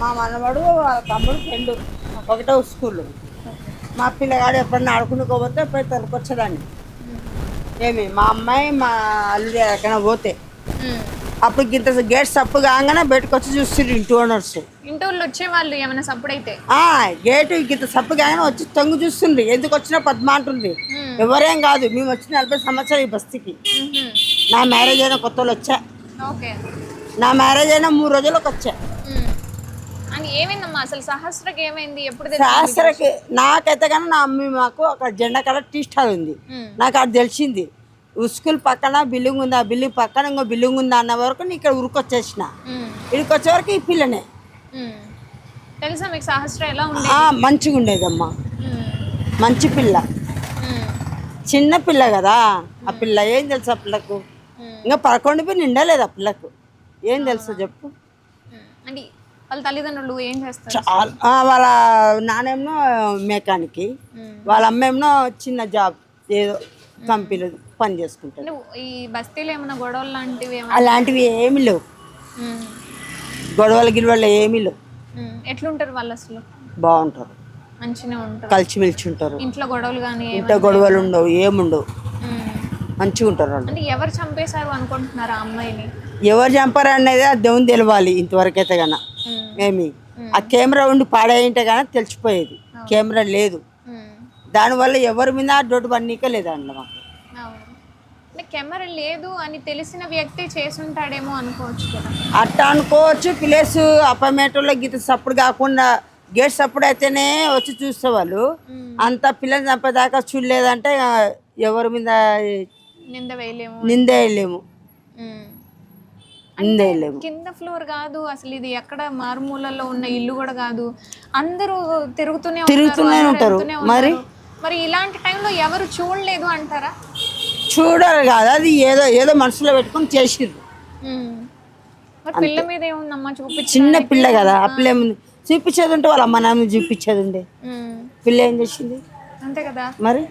మా మనవడు వాళ్ళ తమ్ముడు ఫ్రెండ్ ఒకటే స్కూల్. మా పిల్లగాడు ఎప్పుడన్నా ఆడుకునికోపోతే పోయి తొలకొచ్చేదాన్ని. ఏమి మా అమ్మాయి మా అల్లుడు ఎక్కడికైనా పోతే అప్పుడు ఇంత గేట్ సప్పు కాగానే బయటకు వచ్చి చూస్తుండ్రు ఇంటి ఓనర్స్. ఇంటి వాళ్ళు వచ్చేవాళ్ళు ఏమైనా సప్పుడైతే గేటు ఇంత సప్పు కాగానే వచ్చి తొంగి చూస్తుండ్రు. ఎందుకు వచ్చినా పద్మ అంటుంది. ఎవరేం కాదు, మేము వచ్చి 40 సంవత్సరాలు ఈ బస్తీకి. నా మ్యారేజ్ అయిన కొత్తలో వచ్చా. ఓకే. నా మ్యారేజ్ అయిన 3 రోజులకు వచ్చా. అని ఏమైందమ్మా అసలు సహస్రకి ఏమైంది? ఎప్పుడు సహస్రకి నాకైతే కానీ నా అమ్మ మాకు అక్కడ జెండా కలర్ టీ స్టాల్ ఉంది. నాకు అది తెలిసింది. స్కూల్ పక్కన బిల్డింగ్ ఉంది, ఆ బిల్డింగ్ పక్కన ఇంకో బిల్డింగ్ ఉంది అన్న వరకు నేను ఇక్కడ ఉరికొచ్చేసిన. ఇక్కడికి వచ్చే వరకు ఈ పిల్లనే. తెలుసా మీకు సహస్ర ఎలా ఉంది? మంచిగా ఉండేదమ్మా, మంచి పిల్ల, చిన్న పిల్ల కదా. ఆ పిల్ల ఏం తెలుసు ఆ పిల్లకు? ఇంకా 11 నిండలేదు ఆ పిల్లకు. ఏం తెలుసు చెప్పు? అంటే వాళ్ళ తల్లిదండ్రులు ఏం చేస్తారు? వాళ్ళ నాన్నేమో మెకానిక్, వాళ్ళ అమ్మేమో చిన్న జాబ్ ఏదో కంపెనీలో పని చేసుకుంటారు. ఈ బస్తీలో ఏమైనా గొడవలు లాంటివి అలాంటివి ఏమి లేవు. గొడవలు గిడవలు ఏమీ లేవు. ఎట్లుంటారు వాళ్ళు అసలు? బాగుంటారు, మంచిగా ఉంటారు, కలిసిమెలిసి ఉంటారు. ఇంట్లో గొడవలు కానీ ఇంట్లో గొడవలు ఉండవు, ఏముండవు, మంచిగా ఉంటారు వాళ్ళు. అంటే ఎవరు చంపేశారు అనుకుంటున్నారు ఆ అమ్మాయిని? ఎవరు చంపారు అనేది ఆ దేవుని తెలవాలి. ఇంతవరకు అయితే కన్నా ఏమి ఆ కెమెరా ఉండి పాడేయంటే కానీ తెలిసిపోయేది. కెమెరా లేదు, దానివల్ల ఎవరి మీద డొట్టు పన్నీకే లేదు అండి మాకు. కెమెరా లేదు అని తెలిసిన వ్యక్తి చేసుంటాడేమో అనుకోవచ్చు కదా. అట్లా అనుకోవచ్చు. ప్లేస్ అపార్ట్మెంట్లో గీత సప్పుడు కాకుండా గేట్ సప్పుడు అయితేనే వచ్చి చూస్తే వాళ్ళు అంత పిల్లలు చంపేదాకా చూడలేదంటే ఎవరి మీద నింద వేయలేము. కింద ఫ్లోర్ కాదు అసలు, ఇది ఎక్కడ మారుమూలలో ఉన్న ఇల్లు కూడా కాదు. అందరూ తిరుగుతూనే ఉంటారు. మరి ఇలాంటి టైంలో ఎవరు చూడలేదు అంటారా? చూడాలి కాదు, అది ఏదో ఏదో మనసులో పెట్టుకొని చేసిర్రు. పిల్ల మీద ఏముందమ్మా చూపించి? చిన్న పిల్ల కదా, ఆ పిల్ల ఏముంది చూపించేది ఉంటే వాళ్ళ అమ్మ నాన్న చూపించేది ఉండే. పిల్ల ఏం చేసింది అంతే కదా. మరి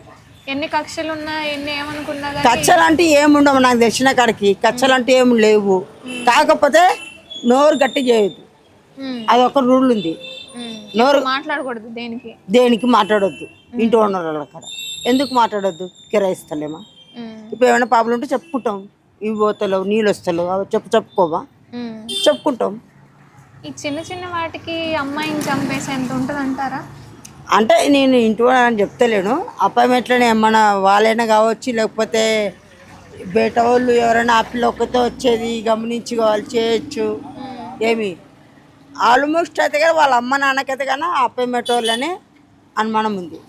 ఎన్ని కక్షలు ఉన్నా ఎన్ని ఏమనుకున్నా కక్షలు అంటే ఏముండవు నాకు తెలిసిన కాడికి. కక్షలు అంటే ఏమి లేవు. కాకపోతే నోరు గట్టి చేయదు, అది ఒక రూల్ ఉంది. నోరు మాట్లాడకూడదు, దేనికి మాట్లాడొద్దు. ఇంటి ఓనర్ వాళ్ళ కాడ ఎందుకు మాట్లాడొద్దు? కిరాయిస్తలేమా? ఇప్పుడు ఏమైనా ప్రాబ్లం ఉంటే చెప్పుకుంటాం. ఇవి పోతలేవు, నీళ్ళు వస్తలేవు, అవి చెప్పుకోవా, చెప్పుకుంటాం. ఈ చిన్న చిన్న వాటికి అమ్మాయిని చంపేసి ఎంత ఉంటుంది అంటారా? అంటే నేను ఇంటి అని చెప్తలేను. అపార్ట్మెంట్లోనే ఏమన్నా వాళ్ళైనా కావచ్చు, లేకపోతే బయట వాళ్ళు ఎవరైనా ఆ పిల్ల ఒక్కతో వచ్చేది గమనించి వాళ్ళు చేయొచ్చు. ఏమి ఆల్మోస్ట్ అయితే కదా వాళ్ళ అమ్మ నాన్నకైతే కానీ అపార్ట్మెంట్ వాళ్ళనే అనుమానం ఉంది.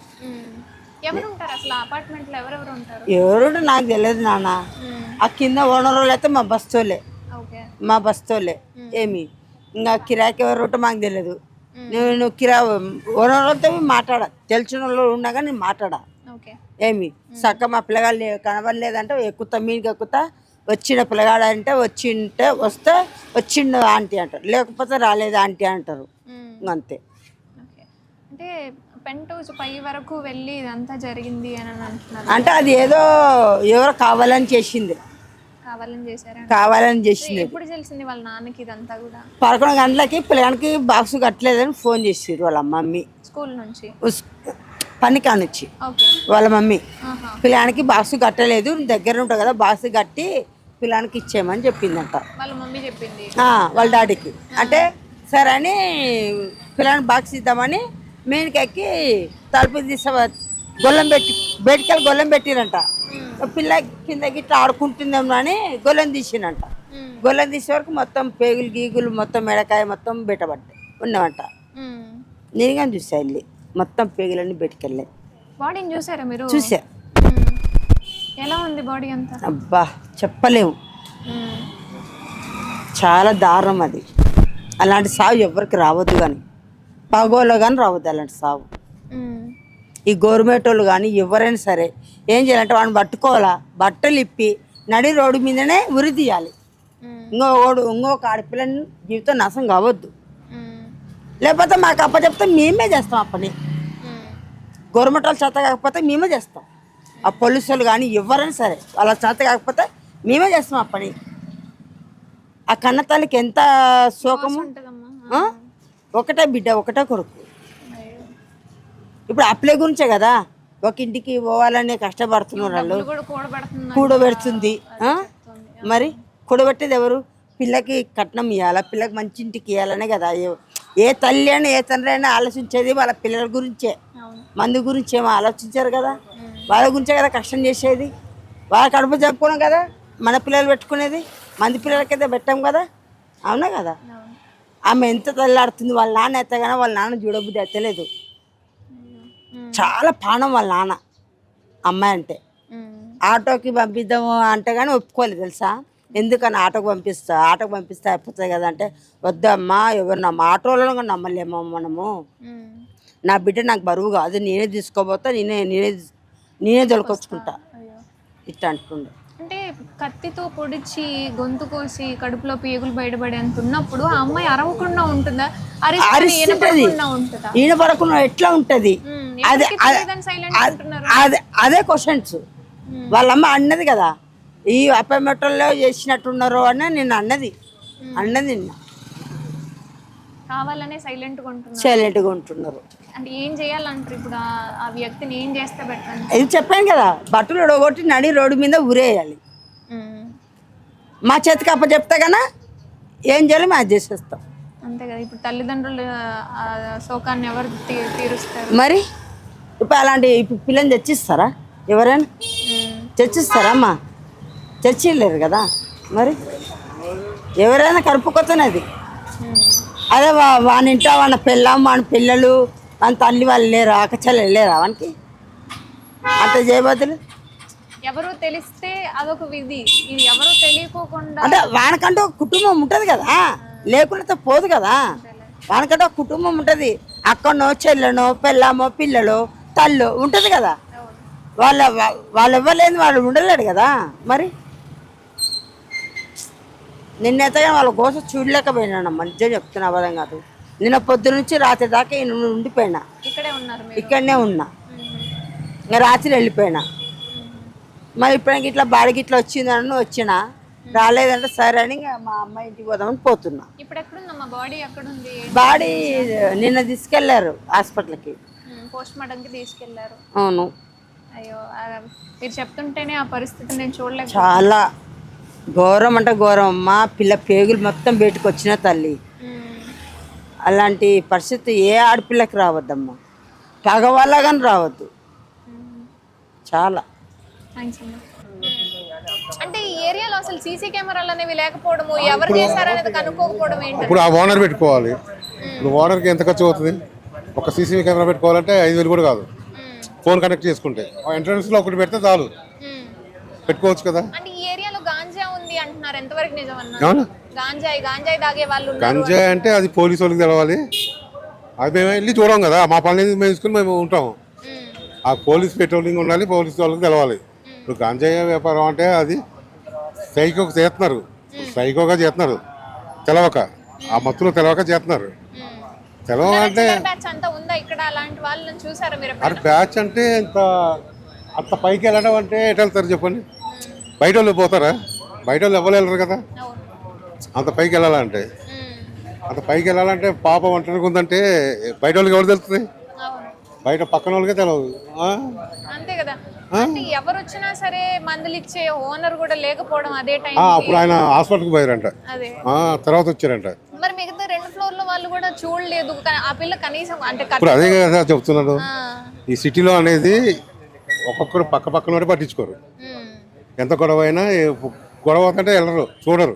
ఎవరు నాకు తెలియదు నాన్న. ఆ కింద ఓనర్ వాళ్ళు అయితే మా బస్తోళ్ళే. ఏమి ఇంకా కిరాకి ఎవరు ఉంటే మాకు తెలియదు. నేను ఓనర్ వాళ్ళతో మాట్లాడా, తెలిసిన వాళ్ళు ఉన్నా కానీ నేను మాట్లాడా. ఏమి చక్క మా పిల్లగాళ్ళు కనబడలేదంటే ఎక్కుతా, మీనికి ఎక్కుతా. వచ్చిన పిల్లగాడు అంటే వస్తే వచ్చిండు ఆంటీ అంటారు, లేకపోతే రాలేదు ఆంటీ అంటారు. అంతే. అంటే పెంట్ హౌస్ పై వరకు వెళ్ళి ఇదంతా జరిగింది అని అంటున్నారు. అంటే అది ఏదో ఎవరో కావాలని చేసింది. ఎప్పుడు తెలిసింది వాళ్ళ నాన్నకి ఇదంతా కూడా? 11 గంటలకి పిల్లగానికి బాక్స్ కట్టలేదని ఫోన్ చేసిర్రు వాళ్ళ మమ్మీ. స్కూల్ నుంచి పని కానుంచి వాళ్ళ మమ్మీ పిల్లగానికి బాక్స్ కట్టలేదు, దగ్గర ఉంటావు కదా బాక్స్ కట్టి పిల్లగానికి ఇచ్చేయమని చెప్పిందంట వాళ్ళ మమ్మీ. చెప్పింది వాళ్ళ డాడీకి. అంటే సరే అని పిల్లగానికి బాక్స్ ఇద్దామని మెయిన్కి ఎక్కి తలుపు తీసే బయటికెళ్ళి గొల్లెం పెట్టిరంట. పిల్ల కింద గిట్లా ఆడుకుంటుందేమో అని గొల్లెం తీసినంట. గొల్లెం తీసే వరకు మొత్తం పేగులు గీగులు మొత్తం మెడకాయ మొత్తం బయటపడ్డాయి ఉన్నామంట. నేను కానీ చూసా వెళ్ళి మొత్తం పేగులన్నీ బయటకెళ్ళాయి. బాడీని చూసారా మీరు? చూసా. ఎలా ఉంది బాడీ అంతా? అబ్బా చెప్పలేము, చాలా దారుణం అది. అలాంటి సావు ఎవరికి రావద్దు, కానీ పగోలో కానీ రావద్దు అలాంటి సావు. ఈ గవర్నమెంట్ వాళ్ళు కానీ ఎవరైనా సరే ఏం చేయాలంటే వాడిని పట్టుకోవాలా, బట్టలు ఇప్పి నడి రోడ్డు మీదనే ఉరి తీయాలి. ఇంకొక ఆడపిల్లని జీవితం నాశనం కావద్దు. లేకపోతే మాకు అప్పచెప్తే మేమే చేస్తాం. ఆ పని గవర్నమెంట్ వాళ్ళు చేత కాకపోతే మేమే చేస్తాం. ఆ పోలీసు వాళ్ళు కానీ ఎవరైనా సరే వాళ్ళ చేత కాకపోతే మేమే చేస్తాం ఆ పని. ఆ కన్న తల్లికి ఎంత శోకము. ఒకటే బిడ్డ ఒకటే కొడుకు. ఇప్పుడు అప్లై గురించే కదా ఒక ఇంటికి పోవాలని కష్టపడుతున్నారు వాళ్ళు. కూడబెడుతుంది మరి కూడబెట్టేది ఎవరు? పిల్లకి కట్నం ఇవ్వాలా, పిల్లకి మంచి ఇంటికి ఇవ్వాలనే కదా ఏ తల్లి అయినా ఏ తండ్రి అయినా ఆలోచించేది వాళ్ళ పిల్లల గురించే. మంది గురించి ఏమో ఆలోచించారు కదా, వాళ్ళ గురించే కదా కష్టం చేసేది. వాళ్ళ కడుపు చెప్పుకోవడం కదా మన పిల్లలు పెట్టుకునేది, మంది పిల్లలకైతే పెట్టాం కదా, అవునా కదా. ఆమె ఎంత తల్లాడుతుంది, వాళ్ళ నాన్న ఎత్తగానే వాళ్ళ నాన్న చూడబుద్ధి ఎత్తలేదు. చాలా ప్రాణం వాళ్ళ నాన్న అమ్మాయి అంటే. ఆటోకి పంపిద్దాము అంటే కానీ ఒప్పుకోలేదు తెలుసా. ఎందుకని ఆటోకి పంపిస్తే అయిపోతుంది కదా అంటే, వద్దమ్మా ఎవరు నమ్మ ఆటోలో నమ్మలేమో మనము, నా బిడ్డ నాకు బరువు కాదు, నేనే తీసుకోబోతా, నేనే దొరకొచ్చుకుంటా ఇట్లా అంటుండే. అంటే కత్తితో పొడిచి గొంతు కోసి కడుపులో పేగులు బయటపడి అంటున్నప్పుడు ఆ అమ్మాయి అరవకుండా ఉంటుందా? ఈయన పడకుండా ఎట్లా ఉంటది? అదే క్వశ్చన్స్ వాళ్ళమ్మ అన్నది కదా, ఈ అపార్ట్మెంట్లో చేసినట్టున్నారు అని నేను అన్నది కావాలనే సైలెంట్గా ఉంటున్నారు. అంటే ఏం చేయాలంటారు ఇప్పుడు? ఆ వ్యక్తిని ఏం చేస్తే బెటర్? ఇది చెప్పాను కదా, బట్టలు ఒడగొట్టి నడి రోడ్డు మీద ఊరేయాలి. మా చేతికి అప్ప చెప్తే కన్నా ఏం చేయాలి మేము అది చేసేస్తాం. అంతే కదా. ఇప్పుడు తల్లిదండ్రులు శోకాన్ని ఎవరు తీరుస్తారు మరి? ఇప్పుడు అలాంటి ఇప్పుడు పిల్లని తెచ్చిస్తారా ఎవరైనా? తెచ్చిస్తారా అమ్మా? తెచ్చిలేరు కదా. మరి ఎవరైనా కలుపుకొత్తనేది. అదే వాని ఇంట్లో వాళ్ళ పిల్లం, వాని పిల్లలు, వాని తల్లి వాళ్ళు లేరా, అక్కచెల్లెలు లేరా వానికి? అంత చేయబోతులు ఎవరు తెలిస్తే అదొక విధి, ఇది ఎవరు తెలియకోకుండా అంటే వానికంటూ ఒక కుటుంబం ఉంటుంది కదా, లేకుండా పోదు కదా. వానికంటే ఒక కుటుంబం ఉంటుంది, అక్కడనో చెల్లెనో పిల్లమో పిల్లలు తల్లు ఉంటుంది కదా. వాళ్ళు ఇవ్వలేదు, వాళ్ళు ఉండలేడు కదా. మరి నిన్నైతే వాళ్ళ కోసం చూడలేకపోయినా, మంచిగా చెప్తున్నా, అబద్ధం కాదు. నిన్న పొద్దు నుంచి రాత్రి దాకా ఉండిపోయినా, ఇక్కడనే ఉన్నా, ఇంకా రాత్రి వెళ్ళిపోయినా. మరి ఇప్పుడు ఇట్లా బాడికి ఇట్లా వచ్చిందని వచ్చినా, రాలేదంటే సరే అని ఇంకా మా అమ్మాయి ఇంటికి పోదామని పోతున్నా. బాడీ నిన్న తీసుకెళ్లారు హాస్పిటల్కి, పోస్ట్ మార్టంకి తీసుకెళ్లారు. అవును. అయ్యో, మీరు చెప్తుంటేనే ఆ పరిస్థితి నేను చూడలేదు. చాలా ఘోరం అంటే ఘోరం. మా పిల్ల పేగులు మొత్తం బయటకు వచ్చిన తల్లి. అలాంటి పరిస్థితి ఏ ఆడపిల్లకి రావద్దమ్మా, పగవాళ్ళ కానీ రావద్దు. చాలా అంటే ఈ ఏరియాలో అసలు సీసీ కెమెరాలు అనేవి లేకపోవడము, ఎవరు చేశారనేది కనుక్కోకపోవడం ఏంటి? ఇప్పుడు ఆ ఓనర్ పెట్టుకోవాలి. ఇప్పుడు ఓనర్కి ఎంత ఖర్చు అవుతుంది? ఒక సీసీ కెమెరా పెట్టుకోవాలంటే 5,000 కూడా కాదు. ఫోన్ కనెక్ట్ చేసుకుంటే ఎంట్రన్స్ లో ఒకటి పెడితే చాలు, పెట్టుకోవచ్చు కదా. అంటే ఈ ఏరియాలో గాంజా ఉంది అంటున్నారు, ఎంతవరకు నిజం అన్నారు? గాంజాయి తాగే వాళ్ళు గంజాయి అంటే అది పోలీసు వాళ్ళకి తెలవాలి, అది మేము వెళ్ళి చూడం కదా. మా పని మేము తీసుకుని మేము ఉంటాము. ఆ పోలీస్ పెట్రోలింగ్ ఉండాలి, పోలీసు వాళ్ళకి తెలవాలి. ఇప్పుడు గంజాయి వ్యాపారం అంటే అది సైకోగా చేస్తున్నారు, తెలవక, ఆ మత్తులో తెలవక చేస్తున్నారు. తెలవంటే అది బ్యాచ్ అంటే అంత పైకి వెళ్ళడం అంటే ఎటు వెళ్తారు చెప్పండి? బయట వాళ్ళు పోతారా? బయట వాళ్ళు ఎవరు వెళ్ళరు కదా. అంత పైకి వెళ్ళాలంటే పాప ఒంటరిగా ఉందంటే బయట వాళ్ళకి ఎవరు తెలుస్తుంది? బయట పక్కన వాళ్ళకే తెలియదు. అంతే కదా. ఎవరు వచ్చినా సరే మందులు ఇచ్చే ఓనర్ కూడా లేకపోవడం అదే టైం. అప్పుడు ఆయన హాస్పిటల్కి పోయారంట, తర్వాత వచ్చారంట. మరి మిగతా 2 ఫ్లోర్ల వాళ్ళు కూడా చూడలేదు ఆ పిల్ల కనీసం. అంటే ఇప్పుడు అదే కదా చెప్తున్నాడు, ఈ సిటీలో అనేది ఒక్కొక్కరు పక్క పక్కన పట్టించుకోరు. ఎంత గొడవ అయినా గొడవ అంటే వెళ్ళరు, చూడరు.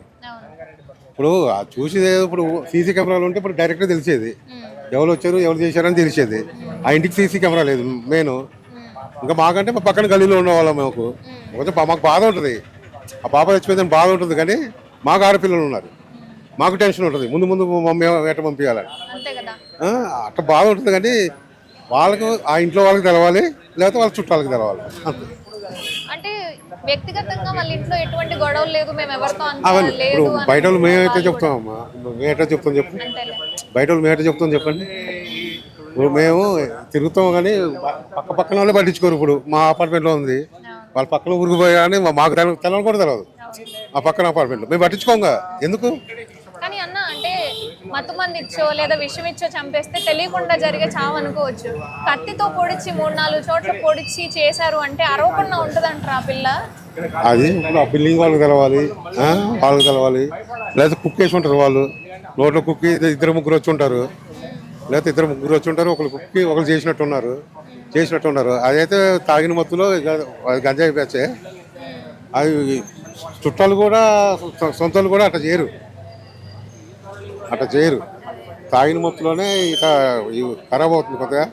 ఇప్పుడు చూసేది ఇప్పుడు సీసీ కెమెరాలు ఉంటే ఇప్పుడు డైరెక్ట్గా తెలిసేది ఎవరు వచ్చారు ఎవరు చేశారని తెలిసేది. ఆ ఇంటికి సీసీ కెమెరా లేదు మెయిన్. ఇంకా మాకంటే మా పక్కన గల్లీలో ఉన్నవాళ్ళం. మాకు బాధ ఉంటుంది, ఆ పాప చచ్చిపోయిందని బాధ ఉంటుంది. కానీ మాకు ఆడపిల్లలు ఉన్నారు, మాకు టెన్షన్ ఉంటుంది, ముందు మమ్మీ ఎట్ట పంపించాలని అట్లా బాధ ఉంటుంది. కానీ వాళ్ళకు ఆ ఇంట్లో వాళ్ళకి తెలవాలి, లేకపోతే వాళ్ళ చుట్టాలకు తెలవాలి. అంటే వ్యక్తిగతంగా వాళ్ళ ఇంట్లో ఎటువంటి గొడవలు లేదు, మేము ఎవరితో ఇప్పుడు బయట వాళ్ళు మేమైతే చెప్తామమ్మా, మేమేటో చెప్తాం చెప్పు, బయట వాళ్ళు మేమేటో చెప్తాం చెప్పండి. ఇప్పుడు మేము తిరుగుతాం కానీ పక్క పక్కన వాళ్ళే పట్టించుకోరు. ఇప్పుడు మా అపార్ట్మెంట్లో ఉంది, వాళ్ళ పక్కన ఊరికి పోయా అని మాకు తెలవని కూడా తెలియదు. ఆ పక్కన అపార్ట్మెంట్లో మేము పట్టించుకోంగా ఎందుకు. కానీ అన్న అంటే మత్తుమంది ఇచ్చో లేదా విషం ఇచ్చో చంపేస్తే తెలియకుండా జరిగే చావు అనుకోవచ్చు. కత్తితో పొడిచి 3-4 చోట్ల పొడిచి చేశారు అంటే అరవకుండా ఉంటదంటారా ఆ పిల్ల? అది ఇప్పుడు ఆ బిల్డింగ్ వాళ్ళకి తెలవాలి, వాళ్ళకి తెలవాలి. లేదా కుక్ వేసి ఉంటారు వాళ్ళు, నోట్లో కుక్కి 2-3 వచ్చి ఉంటారు, లేకపోతే 2-3 వచ్చి ఉంటారు, ఒకరు కుక్కి ఒకరు చేసినట్టున్నారు. అదైతే తాగిన మత్తులో గంజాయి పేచే. అది చుట్టాలు కూడా సొంతలు కూడా అట్లా చేయరు. తాగిన మత్తులోనే ఇక ఖరాబ్ అవుతుంది కొత్తగా.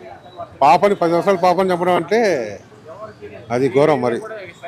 పాపని 10 సంవత్సరాల పాపని చంపడం అంటే అది ఘోరం మరి.